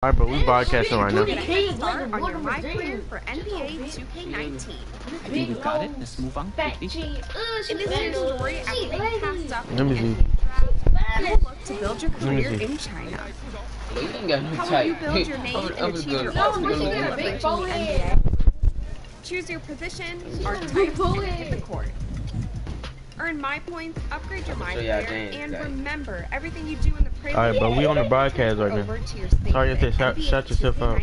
Alright, but we broadcasting right now. Get a head start on your My Career for NBA 2K19. I think we got it. Let's move on quickly. In this year's story, after being cast up Let me see. you will look to build your career in China. You ain't got no How will type. you build your name and achieve your ultimate goal of reaching the NBA? Choose your position or type and hit the court. Earn my points, upgrade your My Career, and remember, everything you do in the prelude. Alright, but we on the broadcast right now. Sorry if they shut yourself out.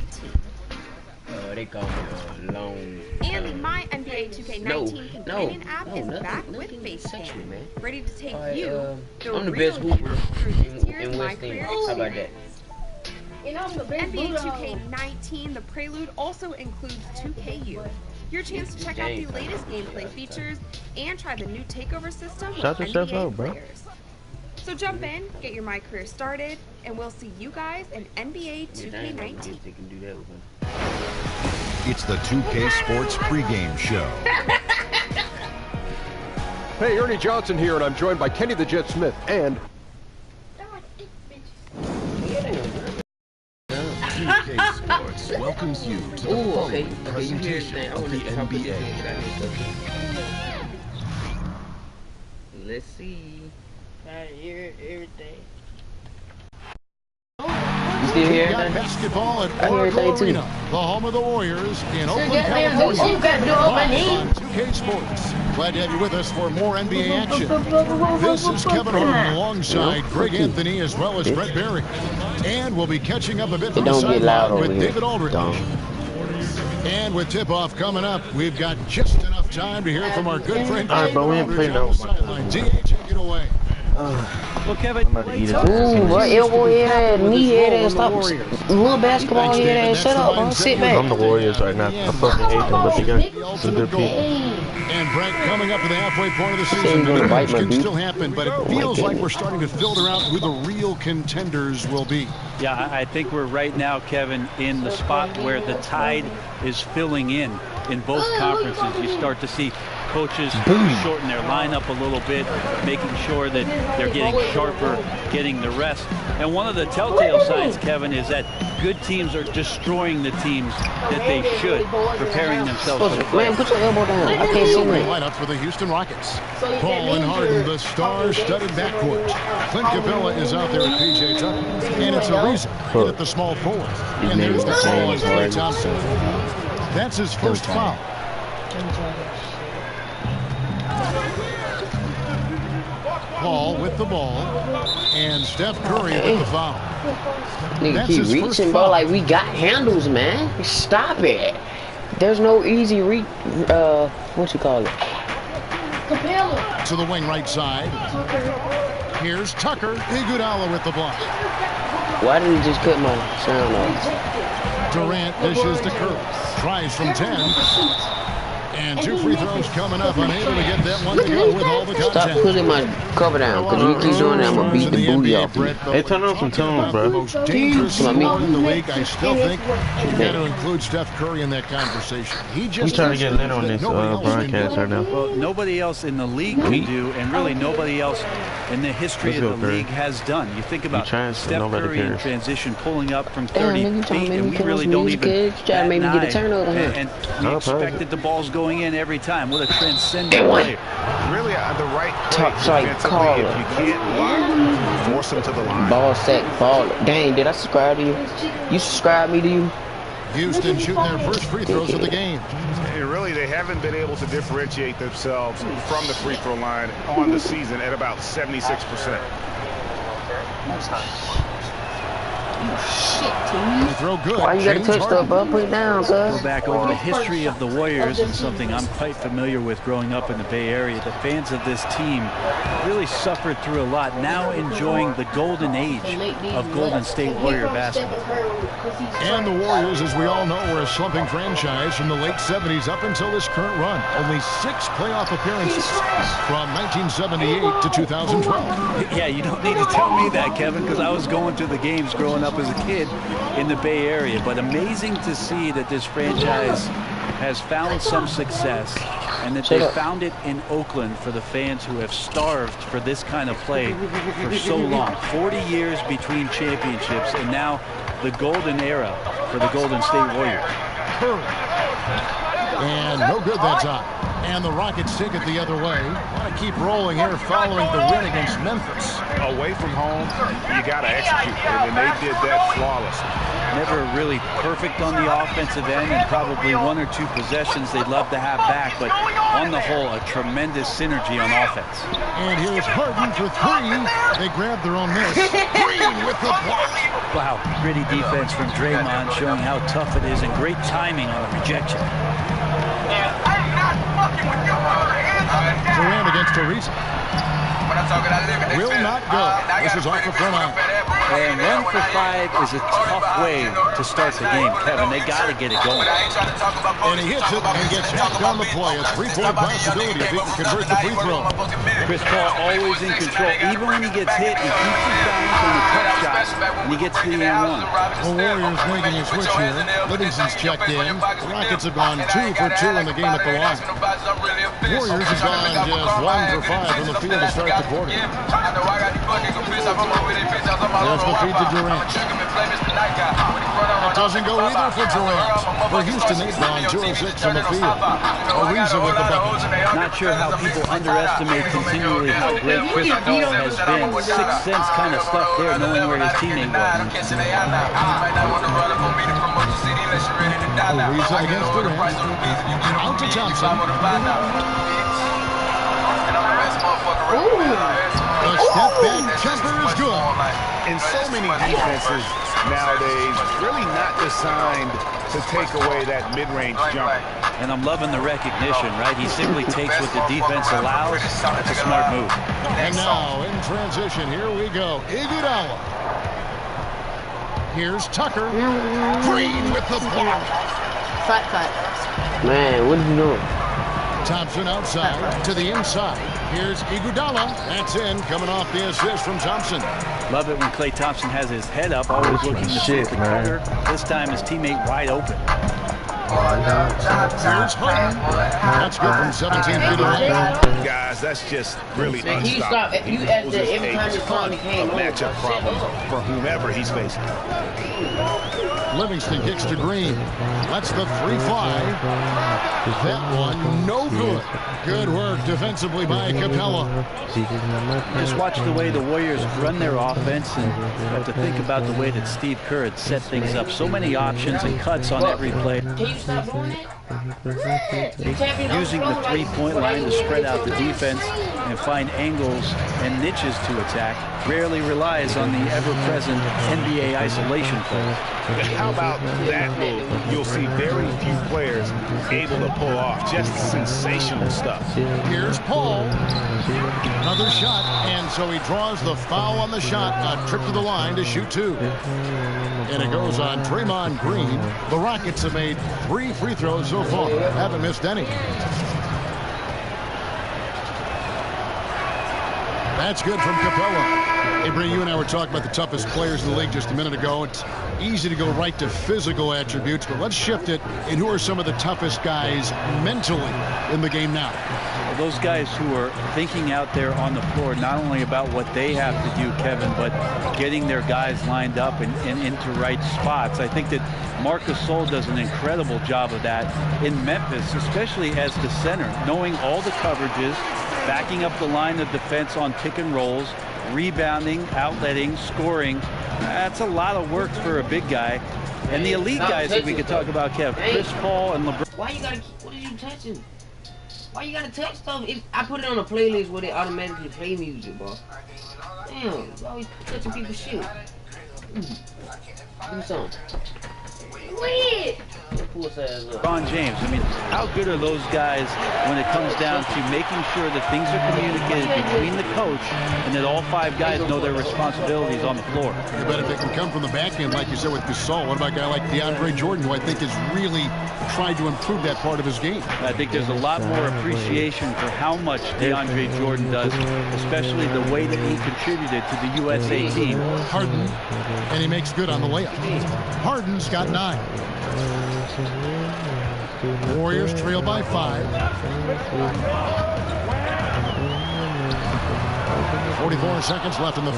They call me long. And my NBA 2K19 companion app is back with FaceCam, ready to take you I'm the best hooper in West End. How about that? NBA 2K19, the prelude, also includes 2KU. Your chance to check out the latest gameplay features and try the new takeover system with NBA players. So jump in, get your My Career started, and we'll see you guys in NBA 2K19. It's the 2K Sports pregame show. Hey, Ernie Johnson here, and I'm joined by Kenny the Jet Smith and... 2K Sports welcomes you to the following presentation of the NBA. Let's see. Everything. You still hear Got everything? basketball at I hear Oracle everything too. Arena, the home of the Warriors in Oakland, California. Live on 2K Sports. Glad to have you with us for more NBA action. This is Kevin Harlan alongside Greg Anthony as well as Brett Barry. And we'll be catching up a bit from the sideline with David Aldridge. And with tip-off coming up, we've got just enough time to hear from our good friend Alright, but we ain't playing no. DA, take it away. Well, Kevin, Ooh, what elbow head, knee head, stop. Little basketball head, shut up, bro. Sit back. I'm the Warriors right now. I fucking hate them, but they got some good people. And Brett, coming up to the halfway point of the season, it can still happen, but it feels like we're starting to filter out who the real contenders will be. yeah, I think we're right now, Kevin, in the spot where the tide is filling in both conferences. You start to see coaches shorten their lineup a little bit, making sure that they're getting sharper, getting the rest. And one of the telltale signs, Kevin, is that good teams are destroying the teams that they should, preparing themselves for the Man, playoffs. put your elbow down. I can't see me. Lineup for the Houston Rockets. Paul and Harden, the star-studded backcourt. Clint Capella is out there at PJ Tucker, and it's a reason at the small forward. And there's the ball as Klay Thompson. That's his first foul. Paul with the ball, and Steph Curry with the foul. Nigga keep reaching, bro, like we got handles, man. Stop it. There's no easy what you call it? To the wing right side. Here's Tucker. Iguodala with the block. Why did he just cut my sound off? Durant dishes to Curry. Tries from 10. And 2 free throws coming up. Unable to get that one to go with all the contact. Stop putting my cover down, because we keep doing that, I'm going to beat the booty off you. Hey, turn on some tunes, bro. Most dangerous scorer in the league. I still think you've got to include Steph Curry in that conversation. He just trying to get lit on this broadcast right now. Well, nobody else in the league can do, and really nobody else in the history of the league has done. You think about Steph Curry in transition, pulling up from 30 feet, and we really don't even try to make me get a turnover. And we expected the balls going in every time. What a transcendent player. Really, the right top side caller. If you can't force them to the line. Ball sack, ball. Dang, did I subscribe to you? You subscribe me to you? Houston shooting their first free throws of the game. And really, they haven't been able to differentiate themselves from the free throw line on the season at about 76%. They throw good. Why you gotta touch stuff, bro? Put it down, cuz. Go back over the history of the Warriors, and something I'm quite familiar with growing up in the Bay Area. The fans of this team really suffered through a lot, now enjoying the golden age of Golden State Warrior basketball. And the Warriors, as we all know, were a slumping franchise from the late 70s up until this current run. Only 6 playoff appearances from 1978 to 2012. Yeah, you don't need to tell me that, Kevin, because I was going to the games growing up as a kid in the Bay Area. But amazing to see that this franchise has found some success, and that they found it in Oakland for the fans who have starved for this kind of play for so long. 40 years between championships, and now the golden era for the Golden State Warriors. And no good that time. And the Rockets take it the other way. Want to keep rolling here following the win against Memphis. Away from home, you got to execute. And they did that flawlessly. Never really perfect on the offensive end, and probably one or two possessions they'd love to have back, but on the whole, a tremendous synergy on offense. And here's Harden for three. They grabbed their own miss. Green with the block. Wow, gritty defense from Draymond, showing how tough it is, and great timing on a rejection. Durant against Ariza. Will not go. This is off the front line. And 1 for 5 is a tough way to start the game, Kevin. They got to get it going. And he hits it and gets hacked on the play. A 3-point possibility if he can convert the free throw. Chris Paul always in control. Even when he gets hit, he keeps his balance on the tough shot, and he gets to the end one. The Warriors making a switch here. Livingston's checked in. The Rockets have gone 2 for 2 in the game at the line. Warriors have gone just 1 for 5 from the field to start the quarter. There's the feed to Durant. It doesn't go either for Durant. For Houston, they've gone 2 of 6 from the field. Ariza with the bucket. Not sure how people underestimate continually how great Chris Paul has been. Sixth sense kind of stuff there, knowing where his teammate was. Ariza against Durant. Out to Thompson. The step back jumper is good. And so many defenses nowadays really not designed to take away that mid-range jumper. And I'm loving the recognition, right? He simply takes what the defense allows. That's a smart move. And now, in transition, here we go. Iguodala. Here's Tucker. Green with the block. Cut. Man, what are you doing? Thompson outside to the inside. Here's Iguodala. That's in, coming off the assist from Thompson. Love it when Klay Thompson has his head up, always looking to shoot the corner. This time his teammate wide open. Here's Harden. That's good from 17 feet away. Guys, that's just really unstoppable. You asked that every time his son came over. Matchup problem for whomever he's facing. Livingston kicks to Green. That's the 3-5. That one, no good. Good work defensively by Capella. Just watch the way the Warriors run their offense, and you have to think about the way that Steve Kerr had set things up. So many options and cuts on every play. Using the three-point line to spread out the defense and find angles and niches to attack. Rarely relies on the ever-present NBA isolation play. How about that move? You'll see very few players able to pull off just sensational stuff. Here's Paul. Another shot, and so he draws the foul on the shot. A trip to the line to shoot 2. And it goes on Draymond Green. The Rockets have made 3 free throws so far. Haven't missed any. That's good from Capella. Hey, Bree, you and I were talking about the toughest players in the league just a minute ago. It's easy to go right to physical attributes, but let's shift it. And who are some of the toughest guys mentally in the game now? Those guys who are thinking out there on the floor, not only about what they have to do, Kevin, but getting their guys lined up and into right spots. I think that Marc Gasol does an incredible job of that in Memphis, especially as the center, knowing all the coverages, backing up the line of defense on pick and rolls, rebounding, outletting, scoring. That's a lot of work for a big guy. And the elite guys that we could talk about, Kev, Chris Paul and LeBron. Why you gotta, what are you touching? Why you gotta touch stuff? I put it on a playlist where they automatically play music, bro. Damn, you always touching people's shit. Do something. Weird. LeBron James. I mean, how good are those guys when it comes down to making sure that things are communicated between the coach and that all 5 guys know their responsibilities on the floor? You bet if they can come from the back end, like you said with Gasol. What about a guy like DeAndre Jordan, who I think has really tried to improve that part of his game? I think there's a lot more appreciation for how much DeAndre Jordan does, especially the way that he contributed to the USA team. Harden, and he makes good on the layup. Harden's got 9. Warriors trail by 5. 44 seconds left in the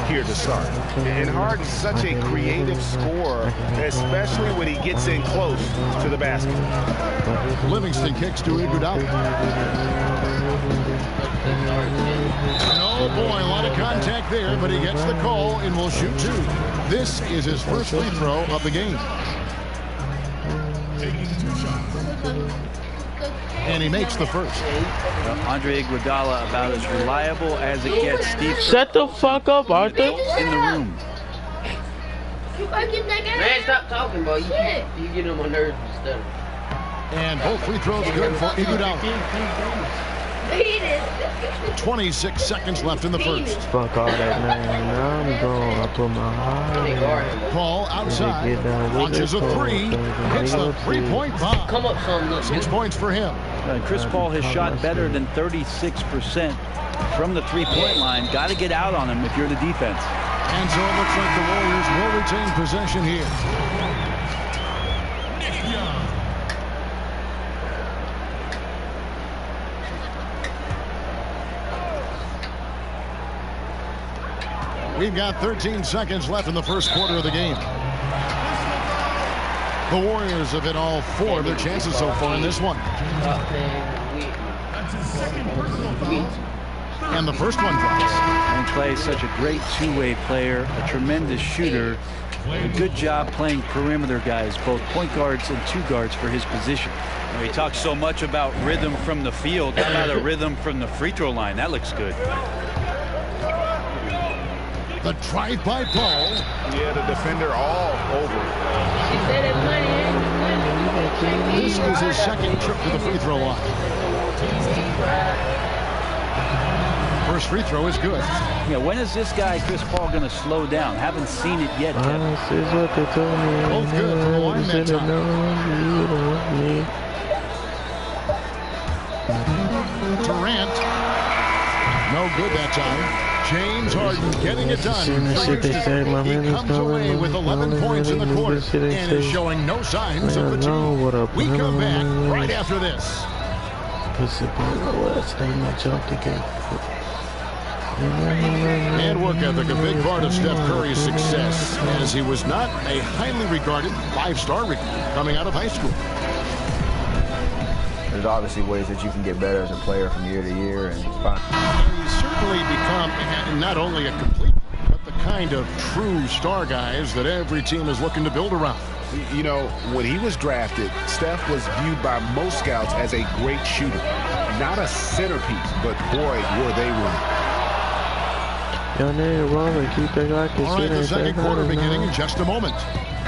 here to start. And Harden's such a creative scorer, especially when he gets in close to the basket. Livingston kicks to Iguodala. Oh boy, a lot of contact there, but he gets the call and will shoot 2. This is his first free throw of the game. And he makes the first. Andre Iguodala about as reliable as it gets. Steve, shut the fuck up, Arthur. In the room. Man, stop talking, bro. You get on my nerves and stuff. And both free throws good for Iguodala. 26 seconds left in the first. Fuck all that, man. Now I'm going. I put my heart in. Ball outside. Launches a 3. Hits the 3-point bomb. Come up some. 6 points for him. Chris Paul has shot better than 36% from the 3-point line. Got to get out on him if you're the defense. And so it looks like the Warriors will retain possession here. We've got 13 seconds left in the first quarter of the game. The Warriors have hit all 4 of their chances so far in this one. And the first one drops. And Clay is such a great two-way player, a tremendous shooter. A good job playing perimeter guys, both point guards and 2 guards for his position. He talks so much about rhythm from the field. How about a rhythm from the free throw line? That looks good. The drive by Paul. Yeah, the defender all over. This is his second trip to the free throw line. First free throw is good. Yeah, when is this guy, Chris Paul, going to slow down? Haven't seen it yet, Kevin. This is what they told me. Both good from the line that time. Durant. No good that time. James Harden getting it done. He comes away with 11 points in the quarter and is showing no signs of fatigue. We come back right after this. And work ethic, a big part of Steph Curry's success, as he was not a highly regarded 5-star recruit coming out of high school. There's obviously ways that you can get better as a player from year to year, and it's fine. He's certainly become not only a complete, but the kind of true star guys that every team is looking to build around. You know, when he was drafted, Steph was viewed by most scouts as a great shooter. Not a centerpiece, but boy, were they wrong. All right, the second quarter beginning in just a moment.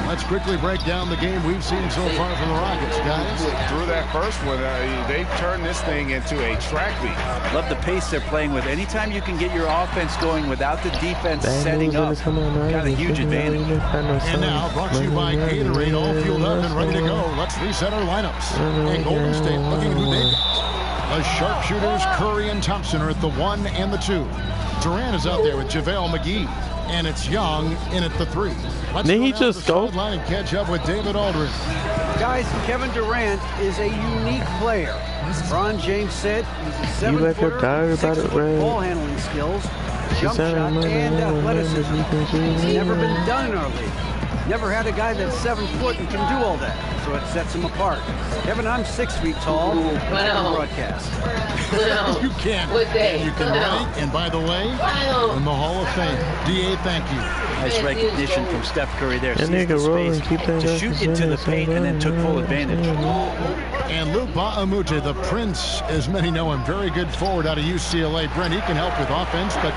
Let's quickly break down the game we've seen so far from the Rockets, guys. Through that first one, they've turned this thing into a track meet. Love the pace they're playing with. Anytime you can get your offense going without the defense setting up, got a huge advantage. And now, brought to you by Gatorade, all fueled up and ready to go. Let's reset our lineups. And Golden State looking at who they got. The sharpshooters, Curry and Thompson, are at the 1 and the 2. Durant is out there with JaVale McGee. And it's Young in at the 3. Did he just go? And catch up with David Aldridge. Guys, Kevin Durant is a unique player. LeBron James said he's a 7-footer with 6-foot ball handling skills, jump shot, and athleticism. It's never been done in our league. Never had a guy that's 7 foot and can do all that, so it sets him apart. Kevin, I'm 6 feet tall. Broadcast. You can. And you can write. And by the way, in the Hall of Fame. DA, thank you. Nice recognition from Steph Curry there. Seized the space to shoot into the paint and then took full advantage. And Luke Ba'amute, the Prince, as many know him, very good forward out of UCLA. Brent, he can help with offense, but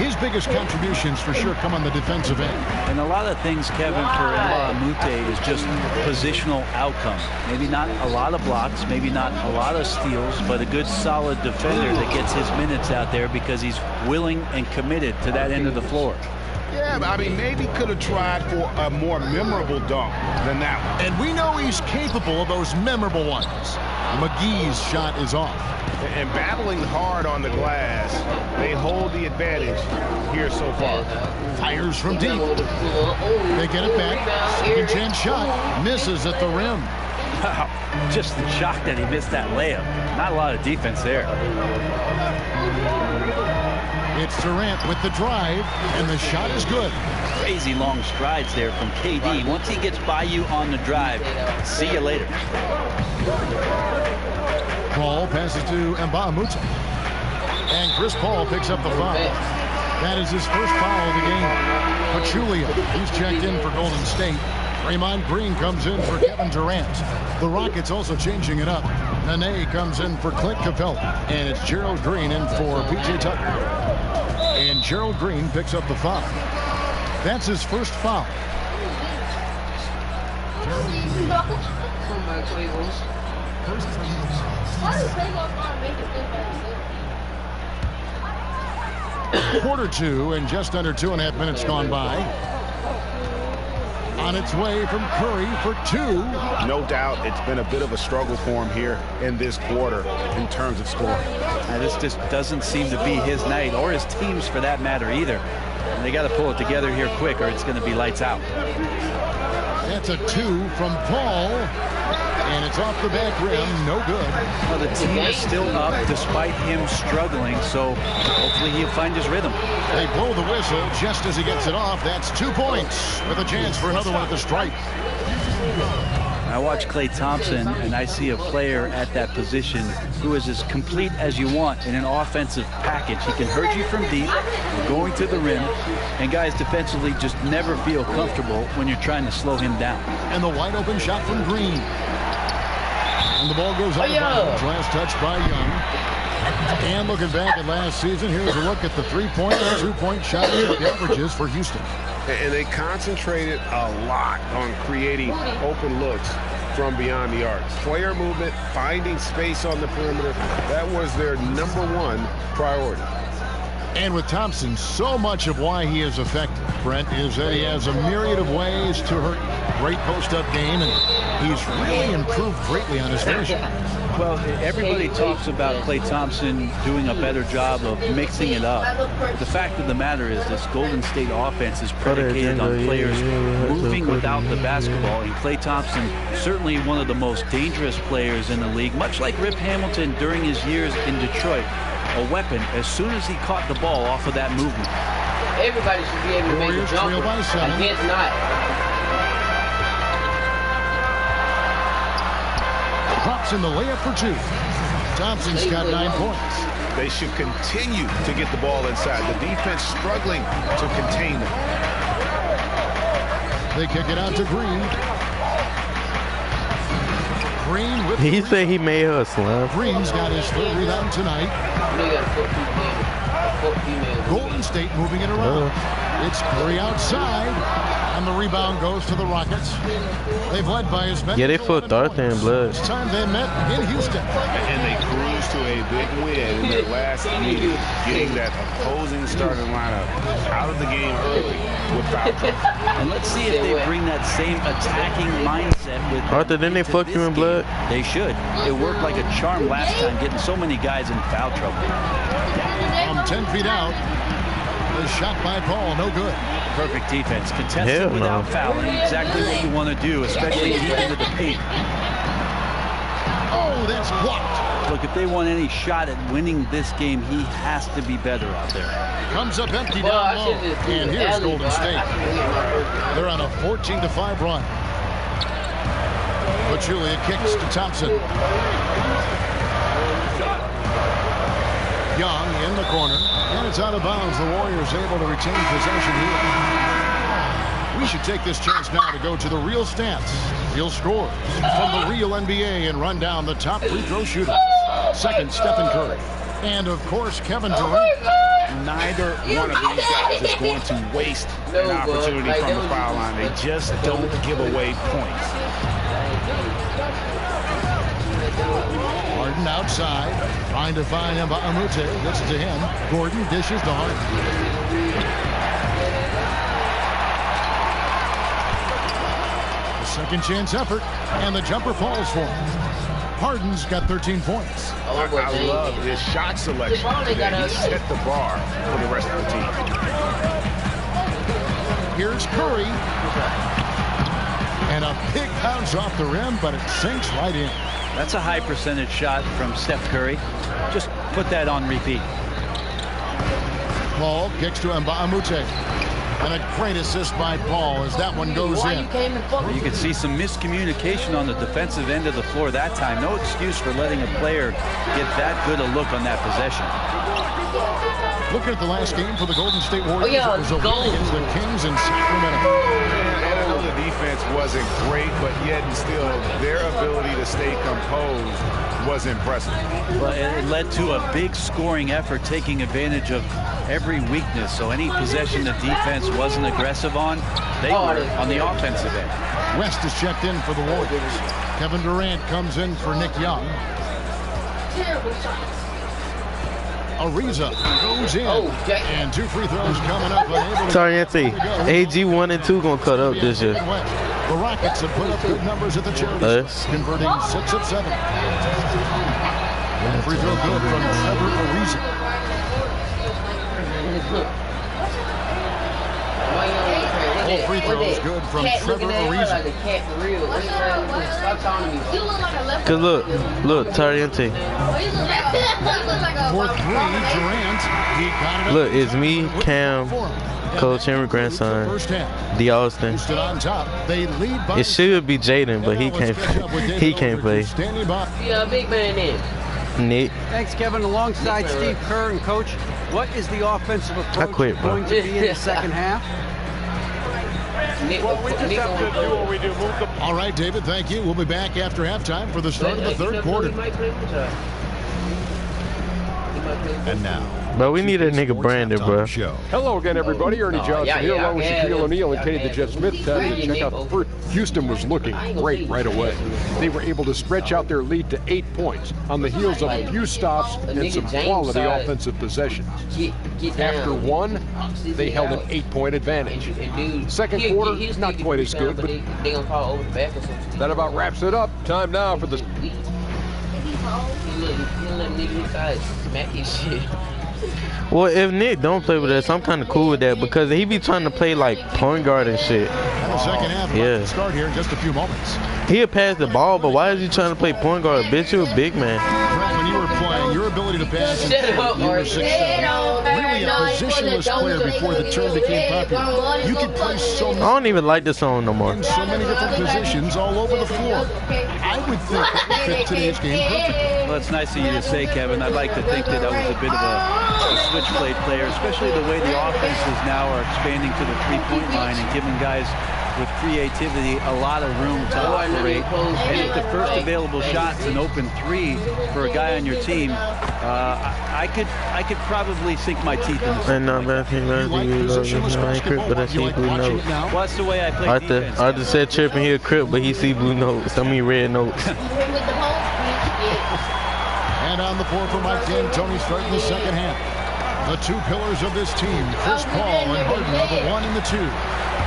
his biggest contributions for sure come on the defensive end. And a lot of things, Kevin, for Ba'amute is just positional outcome. Maybe not a lot of blocks, maybe not a lot of steals, but a good solid defender that gets his minutes out there because he's willing and committed to that end of the floor. Yeah, I mean, maybe could have tried for a more memorable dunk than that one. And we know he's capable of those memorable ones. McGee's shot is off. And battling hard on the glass, they hold the advantage here so far. Fires from deep. They get it back. Second chance shot. Misses at the rim. Wow, just in shock that he missed that layup. Not a lot of defense there. It's Durant with the drive, and the shot is good. Crazy long strides there from KD. Once he gets by you on the drive, see you later. Paul passes to Mbamute. And Chris Paul picks up the foul. That is his first foul of the game. Pachulia, he's checked in for Golden State. Draymond Green comes in for Kevin Durant. The Rockets also changing it up. Nene comes in for Clint Capella. And it's Gerald Green in for P.J. Tucker. And Gerald Green picks up the foul. That's his first foul. Quarter two, and just under 2.5 minutes gone by. On its way from Curry for two. No doubt it's been a bit of a struggle for him here in this quarter in terms of scoring. This just doesn't seem to be his night, or his team's for that matter either. And they got to pull it together here quick, or it's going to be lights out. That's a two from Paul. And it's off the back rim, no good. Well, the team is still up despite him struggling, so hopefully he'll find his rhythm. They blow the whistle just as he gets it off. That's 2 points with a chance for another one at the stripe. I watch Klay Thompson, and I see a player at that position who is as complete as you want in an offensive package. He can hurt you from deep, going to the rim, and guys defensively just never feel comfortable when you're trying to slow him down. And the wide open shot from Green. And the ball goes out of bounds. Last touch by Young. And looking back at last season, here's a look at the 3-point and 2-point shot averages for Houston. And they concentrated a lot on creating open looks from beyond the arc. Player movement, finding space on the perimeter, that was their #1 priority. And with Thompson, so much of why he is effective, Brent, is that he has a myriad of ways to hurt. Great post-up game, and he's really improved greatly on his finishing. Well, everybody talks about Klay Thompson doing a better job of mixing it up. The fact of the matter is this Golden State offense is predicated on players moving without the basketball, and Klay Thompson, certainly one of the most dangerous players in the league, much like Rip Hamilton during his years in Detroit. A weapon as soon as he caught the ball off of that movement. Everybody should be able to make a jumper. Against not. Drops in the layup for two. Thompson's got 9 points. They should continue to get the ball inside. The defense struggling to contain them. They kick it out to Green. Green with he said he made her a slump. Green's got his 3rd rebound tonight. Golden State moving it around. It's Curry outside, and the rebound goes to the Rockets. They've led by as many. Yeah, they fought Darthan in blood. This time they met in Houston. And they cruised to a big win in their last meeting, getting that opposing starting lineup out of the game early without trouble. And let's see if they bring that same attacking mindset with Arthur, didn't they fuck you in blood? They should. It worked like a charm last time, getting so many guys in foul trouble. From 10 feet out, the shot by Paul, no good. Perfect defense. Contested without fouling. Exactly what you want to do, especially deep into the paint. Oh, that's blocked. Look, if they want any shot at winning this game, he has to be better out there. Comes up empty down low. And here's Golden State. They're on a 14-5 run. Pachulia kicks to Thompson. Young in the corner, and it's out of bounds. The Warriors able to retain possession here. We should take this chance now to go to the real stats, real scores from the real NBA, and run down the top free throw shooters. Second, Stephen Curry. And, of course, Kevin Durant. Neither one of these guys is going to waste an opportunity from the foul line. They just don't give away points. Harden outside, trying to find Mbamute. Gets to him. Gordon dishes to Harden. The second chance effort, and the jumper falls for him. Harden's got 13 points. I love his shot selection. He set the bar for the rest of the team. Here's Curry. And a big bounce off the rim, but it sinks right in. That's a high percentage shot from Steph Curry. Just put that on repeat. Paul kicks to Mbamute. And a great assist by Paul as that one goes in. You can see some miscommunication on the defensive end of the floor that time. No excuse for letting a player get that good a look on that possession. Looking at the last game for the Golden State Warriors, it was a win against the Kings in Sacramento. And I know the defense wasn't great, but yet and still, their ability to stay composed was impressive. Well, it led to a big scoring effort, taking advantage of every weakness. So any possession the defense wasn't aggressive on, they were on the offensive end. West is checked in for the Warriors. Kevin Durant comes in for Nick Young. Ariza goes in, and 2 free throws coming up. Tariente, AG 1 and 2 gonna cut up this year. The Rockets have put up good numbers at the charity, converting 6 of 7. And free throw good from Trevor Ariza. All free throws good from Trevor Ariza. Cause look, Tariente. For 3, Durant. He got it. Look, it's me, Cam, Coach Henry grandson, D. Austin. On top. They lead by it should be Jaden, but he can't. He can't play. Yeah, big man in. Nick. Thanks, Kevin. Alongside Steve Kerr and Coach, what is the offensive approach going to be in the second half? Well, we just have to do what we do. Move the... All right, David, thank you. We'll be back after halftime for the start of the third quarter. And now, but we need a nigga Brandon, bro. Hello again, everybody. Ernie Johnson here, along with Shaquille O'Neal and Kenny the Jet Smith. Time to check out the first. Houston was looking great right away. They were able to stretch out their lead to 8 points on the heels of a few stops and some quality offensive possessions. After one, they held an 8-point advantage. Second quarter, not quite as good, but that about wraps it up. Time now for the... Well, if Nick don't play with us, I'm kind of cool with that because he be trying to play like point guard and shit. Second half about to start here in just a few moments. He'll pass the ball, but why is he trying to play point guard? Bitch, you a big man. When you were playing, your ability to pass and you were 6'7", really a positionless player before the term became popular. You could play so many. I don't even like this song no more. In so many different positions all over the floor. I would think that would fit today's game perfectly. Well, it's nice of you to say, Kevin. I'd like to think that I was a bit of a switchblade player, especially the way the offenses now are expanding to the three-point line and giving guys with creativity a lot of room to operate. And if the first available shot's an open 3 for a guy on your team, I could probably sink my teeth in this. And but I see blue notes. Well, that's the way I play defense. I just said tripping here crip, but he see blue notes. I mean red notes. And on the floor for Mike D'Antoni starting the second half. The 2 pillars of this team, Chris Paul and Harden, are the 1 and the 2.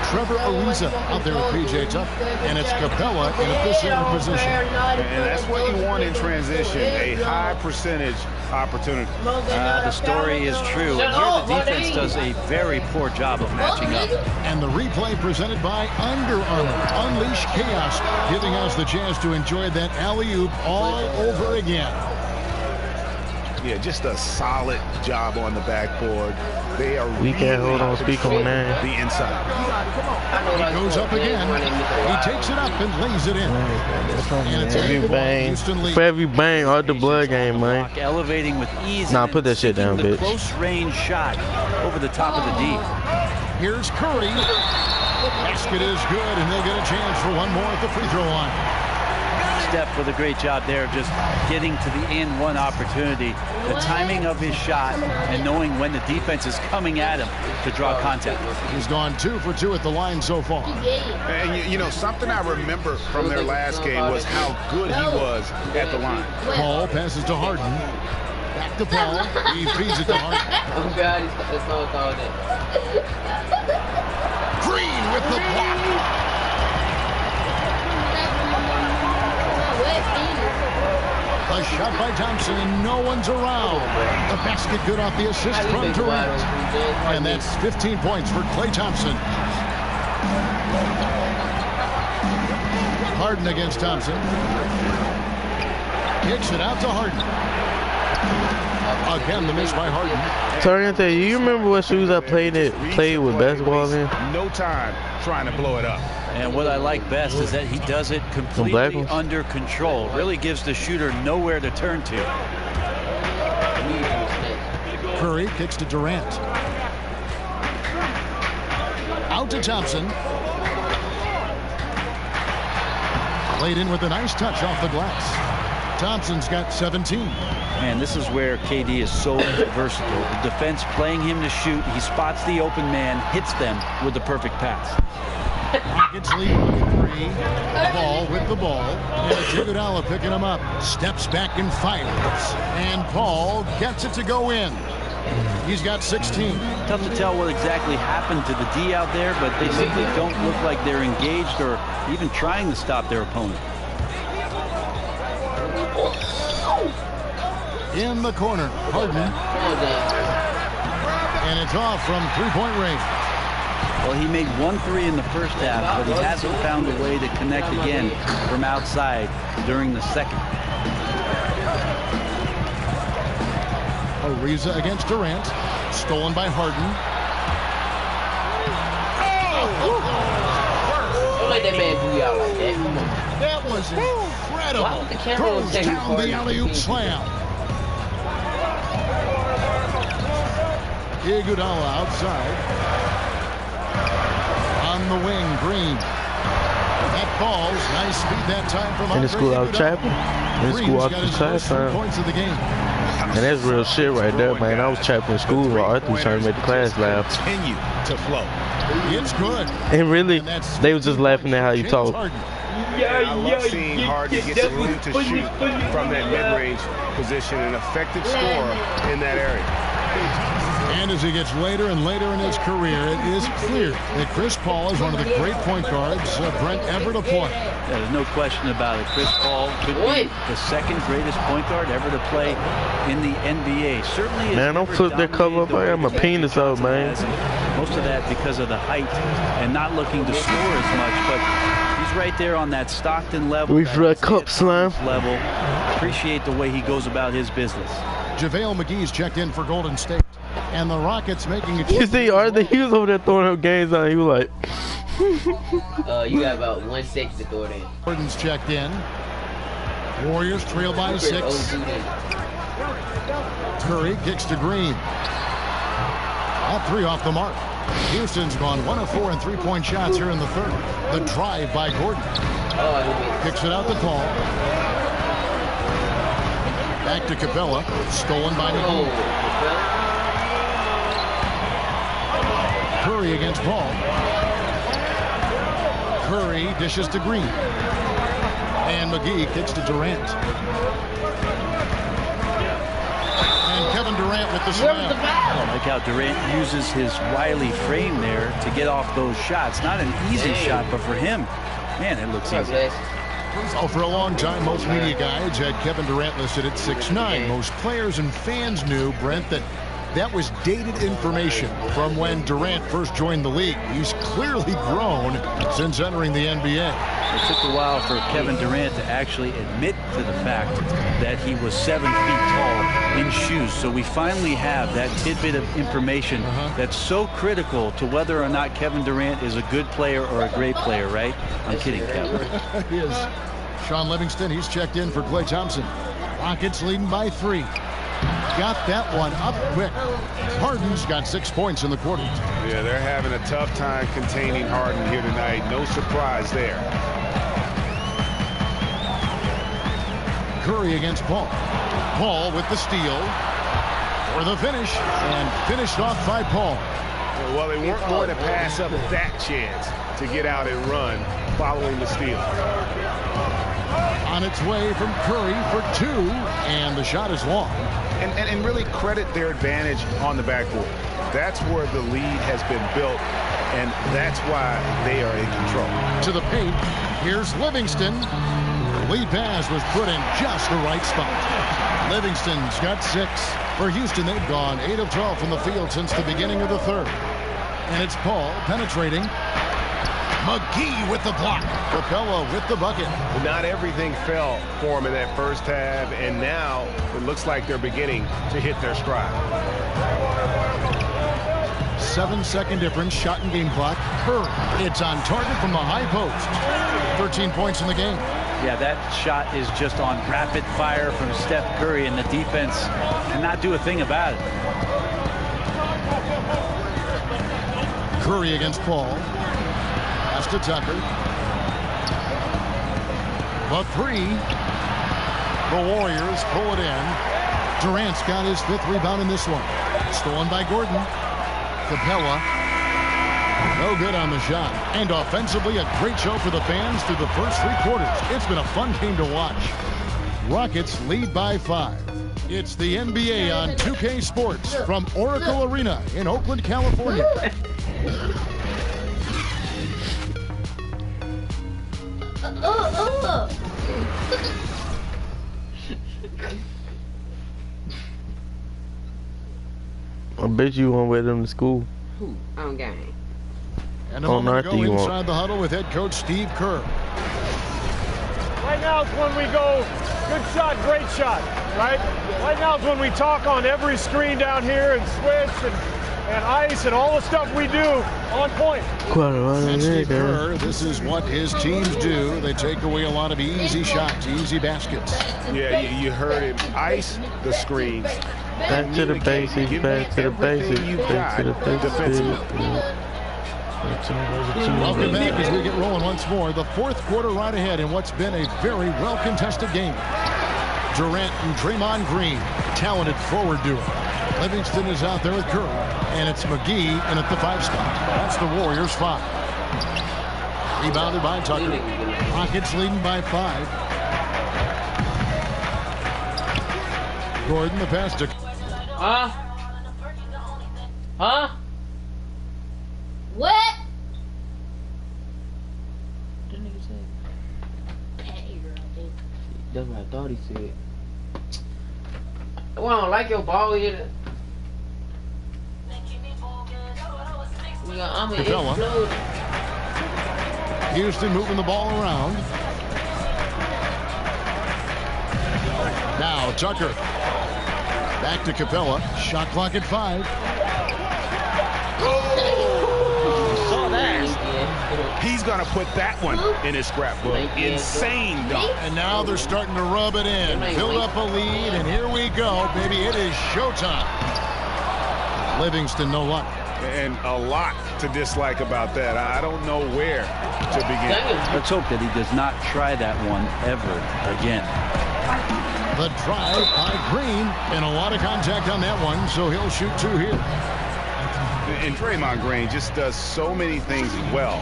Trevor Ariza out there with PJ Tucker, and it's Capella in a center position. And that's what you want in transition, a high percentage opportunity. The story is true, and here the defense does a very poor job of matching up. And the replay presented by Under Armour. Unleash chaos, giving us the chance to enjoy that alley-oop all over again. Yeah, just a solid job on the backboard. They are we can't hold on, speak on that. The inside. He goes up again. He takes it up and lays it in. And it's every bang. For every bang, all the blood game, man. Elevating with ease. Nah, put that shit down, bitch. Close range shot over the top of the D. Here's Curry. Basket is good, and they'll get a chance for one more at the free throw line. Steph with a great job there of just getting to the and one opportunity, the timing of his shot, and knowing when the defense is coming at him to draw contact. He's gone 2 for 2 at the line so far. And you know, something I remember from their last game was how good he was at the line. Paul passes to Harden. Back to Paul. He feeds it to Harden. Oh, God, it's not called that. Green with the block. A shot by Thompson, and no one's around. The basket good off the assist from Durant. And that's 15 points for Klay Thompson. Harden against Thompson. Kicks it out to Harden. Again, the miss by Harden. Toriante, you remember what shoes I played with basketball in? No time trying to blow it up. And what I like best is that he does it completely under control. Really gives the shooter nowhere to turn to. Curry kicks to Durant. Out to Thompson. Laid in with a nice touch off the glass. Thompson's got 17. And this is where KD is so versatile. The defense playing him to shoot. He spots the open man, hits them with the perfect pass. Rockets lead by 3. Ball with the ball. And Iguodala picking him up. Steps back and fires. And Paul gets it to go in. He's got 16. Tough to tell what exactly happened to the D out there, but they simply don't look like they're engaged or even trying to stop their opponent. In the corner, Harden. And it's off from three-point range. Well, he made 1 3 in the first half, but he hasn't found a way to connect again from outside during the second. Ariza against Durant. Stolen by Harden. Don't let that man do y'all like that. Come on. That was incredible. Throws down the alley-oop slam. Iguodala outside. On the wing, Green. That ball's nice speed that time from in the school out trapping. In the school out the class time. Points of the game. And that's real shit right there, man. I was trapping in school while Arthur was trying to make the class laugh. Continue to flow. It's good. And really, they was just laughing at how you talk. I love seeing Harden get the room to shoot from that mid-range position, an effective scorer in that area. And as he gets later and later in his career, it is clear that Chris Paul is one of the great point guards Brent ever to play. Yeah, there's no question about it. Chris Paul could be the second greatest point guard ever to play in the NBA. Certainly, man, don't flip that cover up. I got my penis out, man. Most of that because of the height and not looking to score as much, but he's right there on that Stockton level. We for that cup slime level. Appreciate the way he goes about his business. JaVale McGee's checked in for Golden State. And the Rockets making it. You see, Arthur, he was over there throwing up games on. He was like, you got about 1 second to throw it in. Gordon's checked in. Warriors trail by 6. Curry kicks to Green. All 3 off the mark. Houston's gone 1 of 4 in three-point shots here in the third. The drive by Gordon. Kicks it out to Paul. Back to Capella. Stolen by McGee. Curry against Paul. Curry dishes to Green. And McGee kicks to Durant. And Kevin Durant with the slam. I like how Durant uses his wily frame there to get off those shots. Not an easy shot, but for him, man, it looks easy. Well, for a long time, most media guides had Kevin Durant listed at 6'9". Most players and fans knew, Brent, that was dated information from when Durant first joined the league. He's clearly grown since entering the NBA. It took a while for Kevin Durant to actually admit to the fact that he was 7 feet tall in shoes. So we finally have that tidbit of information that's so critical to whether or not Kevin Durant is a good player or a great player, right? I'm kidding, Kevin. He is. Sean Livingston, he's checked in for Klay Thompson. Rockets leading by 3. Got that one up quick. Harden's got 6 points in the quarter. Yeah, they're having a tough time containing Harden here tonight. No surprise there. Curry against Paul. Paul with the steal for the finish, and finished off by Paul. Well, they weren't going to pass up that chance to get out and run following the steal. On its way from Curry for 2, and the shot is long. And really credit their advantage on the backcourt. That's where the lead has been built, and that's why they are in control. To the paint, here's Livingston. The lead pass was put in just the right spot. Livingston's got 6. For Houston, they've gone 8 of 12 from the field since the beginning of the third. And it's Paul penetrating. McGee with the block. Capella with the bucket. Not everything fell for him in that first half, and now it looks like they're beginning to hit their stride. 7-second difference, shot and game clock. Curry, it's on target from the high post. 13 points in the game. Yeah, that shot is just on rapid fire from Steph Curry, and the defense cannot do a thing about it. Curry against Paul. Pass to Tucker. The three. The Warriors pull it in. Durant's got his 5th rebound in this one. Stolen by Gordon. Capella. No good on the shot. And offensively, a great show for the fans through the first 3 quarters. It's been a fun game to watch. Rockets lead by 5. It's the NBA on 2K Sports from Oracle Arena in Oakland, California. I bet you won't wear them to school. Who? On game. And a moment ago inside the huddle with head coach Steve Kerr. Right now is when we go, good shot, great shot, right? Right now is when we talk on every screen down here and switch and ice and all the stuff we do on point. And Steve Kerr, this is what his teams do. They take away a lot of easy shots, easy baskets. Yeah, you heard him. Ice the screens. Back to the basics, back to the basics, back to the basics. Welcome back as we get rolling once more. The 4th quarter right ahead in what's been a very well-contested game. Durant and Draymond Green, talented forward duo. Livingston is out there with Curry, and it's McGee in at the 5 spot. That's the Warriors 5. Rebounded by Tucker. Rockets leading by 5. Gordon, the pass to... Huh? Huh? What? What nigga say? That's what I thought he said. Well, I don't like your ball either. I'm an explode. Houston moving the ball around. Now Tucker. Back to Capella. Shot clock at 5. Saw that. He's going to put that one in his scrapbook. Insane dunk. And now they're starting to rub it in. Build up a lead, and here we go, baby. It is showtime. Livingston, no luck. And a lot to dislike about that. I don't know where to begin. Let's hope that he does not try that one ever again. The drive by Green, and a lot of contact on that one, so he'll shoot 2 here. And Draymond Green just does so many things well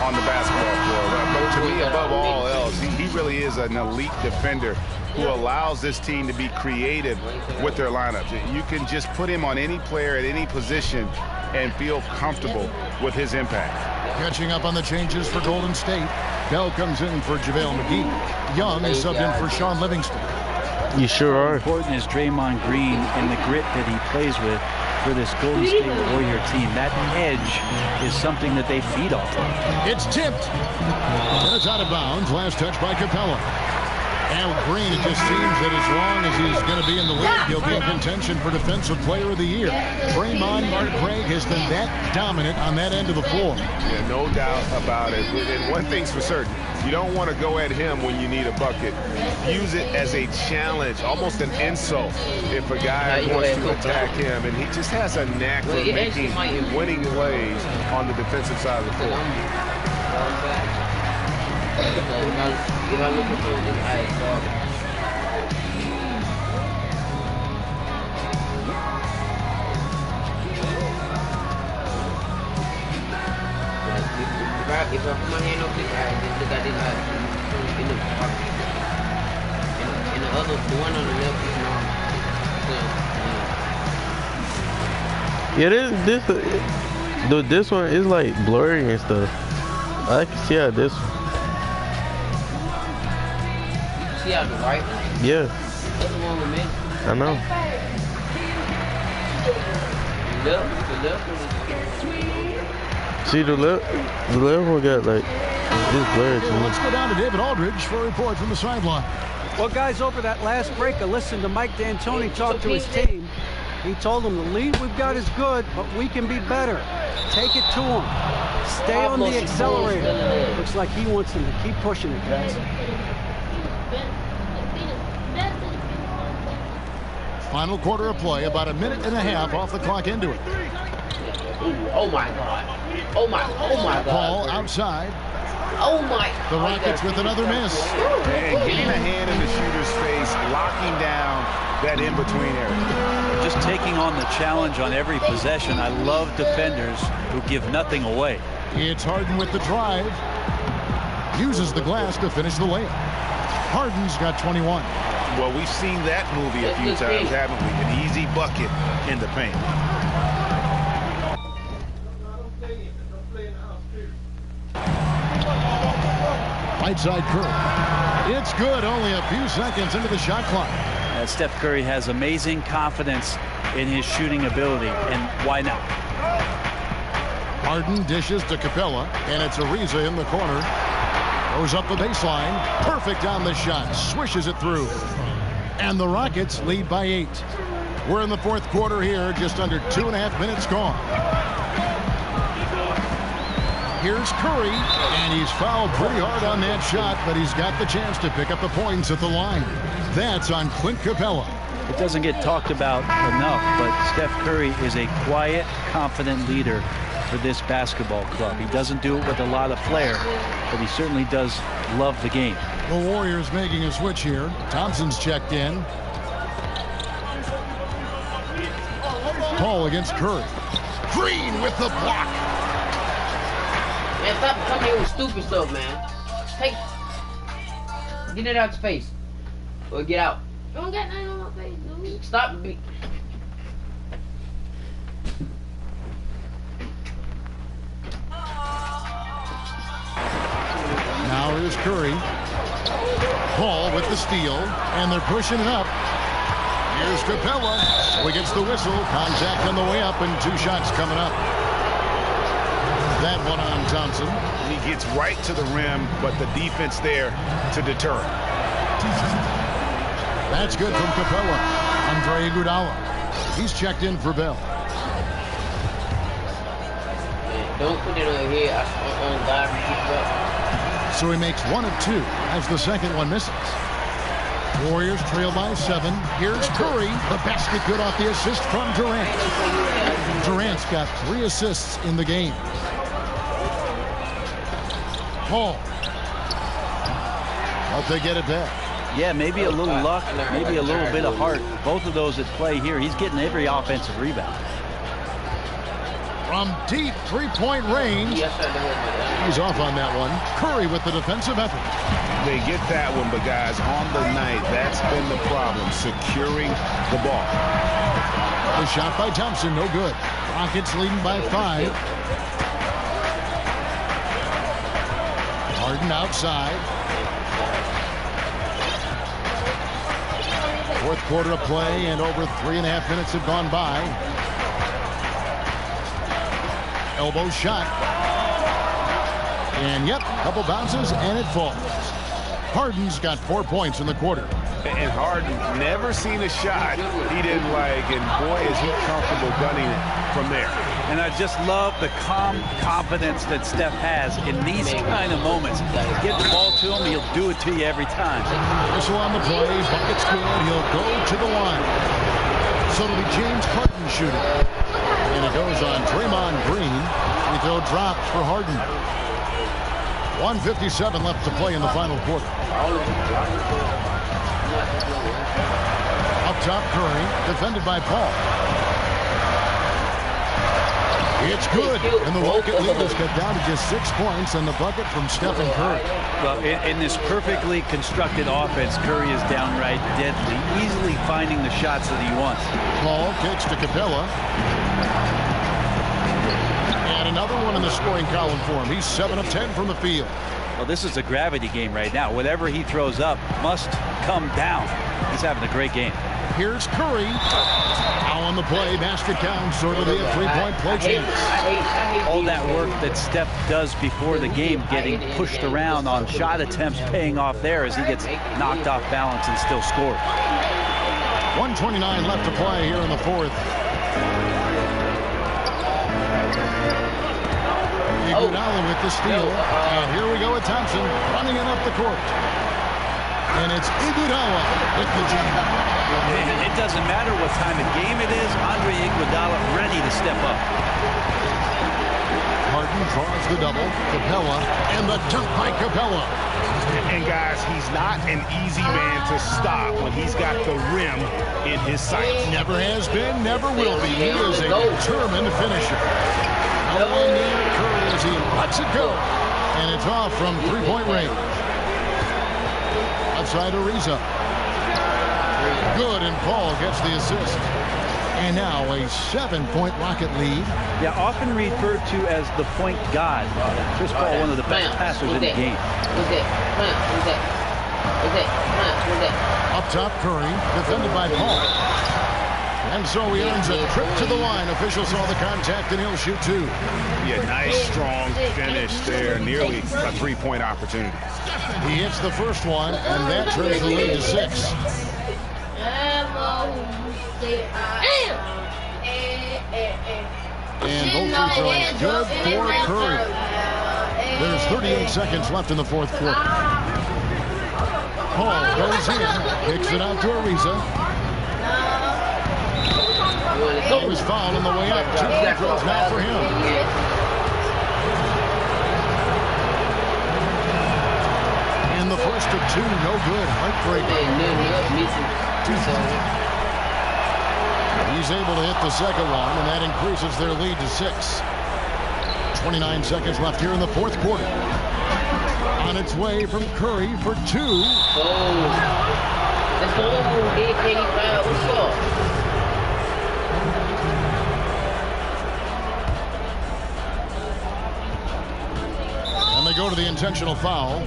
on the basketball floor. But to me, above all else, he really is an elite defender who allows this team to be creative with their lineups. You can just put him on any player at any position and feel comfortable with his impact. Catching up on the changes for Golden State. Bell comes in for JaVale McGee. Young is subbed in for Sean Livingston. You sure are. Important is Draymond Green and the grit that he plays with for this Golden State Warrior team. That edge is something that they feed off of. It's tipped. And it's out of bounds. Last touch by Capella. And Green, it just seems that as long as he's going to be in the league, he'll be in contention for Defensive Player of the Year. Draymond Craig has been that dominant on that end of the floor. Yeah, no doubt about it. And one thing's for certain, you don't want to go at him when you need a bucket. Use it as a challenge, almost an insult, if a guy wants to attack him. And he just has a knack for making winning plays on the defensive side of the floor. If I put my hand up this eye, just look at this eye. In the pocket. And the other, the one on the left is normal. This one is like blurry and stuff. I can see how this one. See how the right one? Yeah. What's the one with me? I know. The left one is... See the left one got like this blurred to me. Let's go down to David Aldridge for a report from the sideline. Well, guys, over that last break, I listened to Mike D'Antoni talk to his team. He told them the lead we've got is good, but we can be better. Take it to them. Stay on the accelerator. Looks like he wants them to keep pushing it, guys. Final quarter of play, about a minute and a half off the clock into it. Oh my God. Oh my God. Paul outside. Oh my. The Rockets with another miss. And getting a hand in the shooter's face, locking down that in-between area. Just taking on the challenge on every possession. I love defenders who give nothing away. It's Harden with the drive. Uses the glass to finish the layup. Harden's got 21. Well, we've seen that movie a few times, haven't we? An easy bucket in the paint. Right side Curry. It's good, only a few seconds into the shot clock. Steph Curry has amazing confidence in his shooting ability, and why not? Harden dishes to Capella, and it's Ariza in the corner. Goes up the baseline. Perfect on the shot. Swishes it through. And the Rockets lead by 8. We're in the fourth quarter here, just under 2.5 minutes gone. Here's Curry, and he's fouled pretty hard on that shot, but he's got the chance to pick up the points at the line. That's on Clint Capella. It doesn't get talked about enough, but Steph Curry is a quiet, confident leader for this basketball club. He doesn't do it with a lot of flair, but he certainly does love the game. The Warriors making a switch here. Thompson's checked in. Paul against Curry. Green with the block. Man, stop coming here with stupid stuff, man. Get it out your face. Or get out. I don't got nothing on my face, dude. Stop. Now here's Curry. Paul with the steal, and they're pushing it up. Here's Capella. So he gets the whistle. Contact on the way up, and 2 shots coming up. That one on Thompson. He gets right to the rim, but the defense there to deter him. That's good from Capella. Andre Iguodala. He's checked in for Bell. Don't put it on here. On God, keep it up. So he makes 1 of 2 as the second one misses. Warriors trail by 7. Here's Curry. The basket good off the assist from Durant. Durant's got 3 assists in the game. Paul. But they get it back. Yeah, maybe a little luck, maybe a little bit of heart. Both of those at play here. He's getting every offensive rebound. From deep three-point range. He's off on that one. Curry with the defensive effort. They get that one, but guys, on the night, that's been the problem, securing the ball. The shot by Thompson, no good. Rockets leading by 5. Harden outside. Fourth quarter of play, and over 3.5 minutes have gone by. Elbow shot. And yep, couple bounces, and it falls. Harden's got 4 points in the quarter. And Harden never seen a shot he didn't like, and boy, is he comfortable gunning it from there. And I just love the calm confidence that Steph has in these kind of moments. Get the ball to him, he'll do it to you every time. Whistle on the play, bucket's good, he'll go to the line. So it'll be James Harden shooting. And it goes on Draymond Green. Free throw dropped for Harden. 1:57 left to play in the final quarter. Up top, Curry, defended by Paul. It's good, and the Rocket leaders cut down to just 6 points, and the bucket from Stephen Curry. Well, in this perfectly constructed offense, Curry is downright deadly, easily finding the shots that he wants. Paul kicks to Capella. And another one in the scoring column for him. He's 7 of 10 from the field. Well, this is a gravity game right now. Whatever he throws up must come down. He's having a great game. Here's Curry. Now on the play, basket counts, sort of a three-point play chance. All that work that Steph does before the game, getting pushed around on shot attempts, paying off there as he gets knocked off balance and still scores. 1:29 left to play here in the fourth. Iguodala with the steal. And here we go with Thompson running it up the court. And it's Iguodala with the jam. It doesn't matter what time of game it is. Andre Iguodala ready to step up. Harden draws the double. Capella and the dunk by Capella. And guys, he's not an easy man to stop when he's got the rim in his sights. Never has been, never will be. He is a determined finisher. Curry as he lets it go. And it's off from three-point range. Outside Ariza. Good, and Paul gets the assist. And now a 7-point Rocket lead. Yeah, often referred to as the point god. Chris Paul, one of the best passers in the game. Up top, Curry, defended by Paul. And so he earns a trip to the line. Officials saw the contact, and he'll shoot two. Yeah, nice, strong finish there. Nearly a three-point opportunity. He hits the first one, and that turns the lead to 6. And both free throws good for Curry. There's 38 seconds left in the fourth quarter. Paul goes in, kicks it out to Ariza. He was fouled on the way up. 2 free throws now for him. And the first of 2, no good. Heartbreaking. He's able to hit the second one, and that increases their lead to 6. 29 seconds left here in the fourth quarter. On its way from Curry for 2. And they go to the intentional foul.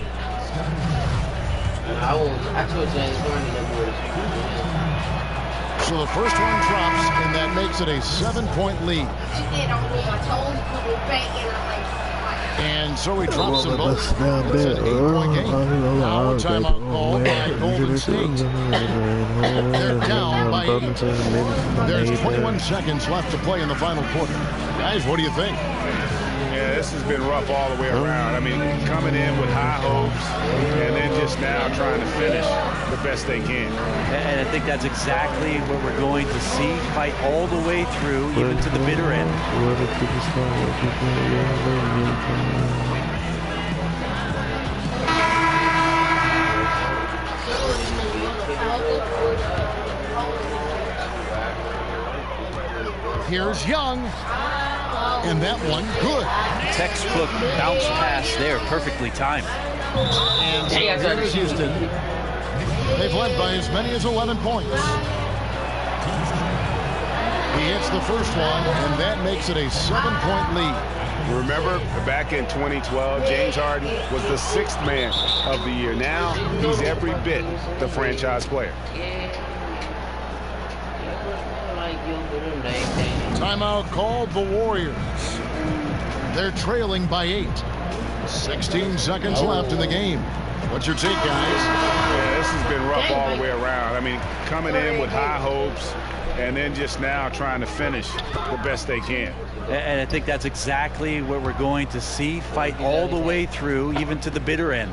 So the first one drops, and that makes it a 7-point lead. And so he drops them both. It's an 8-point game. Now a timeout call by Golden State. They're down by 8. There's 21 seconds left to play in the final quarter. Guys, what do you think? Yeah, this has been rough all the way around. I mean, coming in with high hopes and then just now trying to finish the best they can. And I think that's exactly what we're going to see. Fight all the way through, even to the bitter end. Here's Young. And that one, good. Textbook bounce pass there, perfectly timed. And so here's Houston. They've led by as many as 11 points. He hits the first one, and that makes it a 7-point lead. Remember, back in 2012, James Harden was the 6th man of the year. Now, he's every bit the franchise player. Timeout called the Warriors. They're trailing by 8. 16 seconds left in the game. What's your take, guys? Yeah, this has been rough all the way around. I mean, coming in with high hopes and then just now trying to finish the best they can. And I think that's exactly what we're going to see. Fight all the way through, even to the bitter end.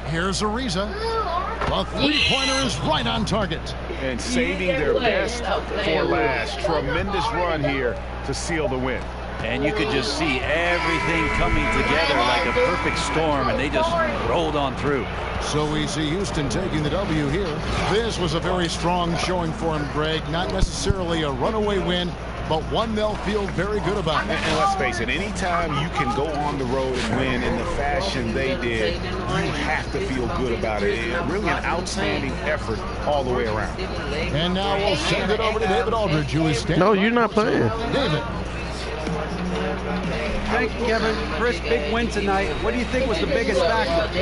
Here's Ariza. The three-pointer is right on target. And saving their best for last. Tremendous run here to seal the win. And you could just see everything coming together like a perfect storm, and they just rolled on through. So we see Houston taking the W here. This was a very strong showing for him, Greg. Not necessarily a runaway win, but one they'll feel very good about. And let's face it, anytime you can go on the road and win in the fashion they did, you have to feel good about it. Really an outstanding effort all the way around. And now we'll send it over to David Aldridge, who is standing. No, you're not playing. David. Thank you, Kevin. Chris, big win tonight. What do you think was the biggest factor?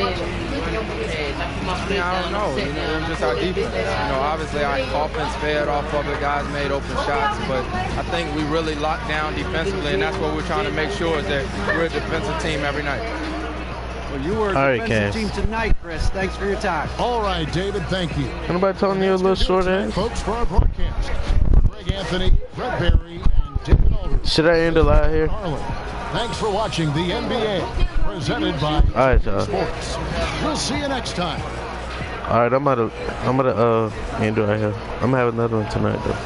I don't know. It was just our defense. Obviously our offense fed off of it. Guys made open shots, but I think we really locked down defensively, and that's what we're trying to make sure is that we're a defensive team every night. Well, you were a defensive team tonight, Chris. Thanks for your time. All right, David, thank you. Anybody telling you a little short end? Folks, for our broadcast, Greg Anthony, Brett Berry, and David Aldridge. Should I end it out here? Thanks for watching the NBA, presented by Sports. We'll see you next time. All right, I'm gonna end it right here. I'm gonna have another one tonight though.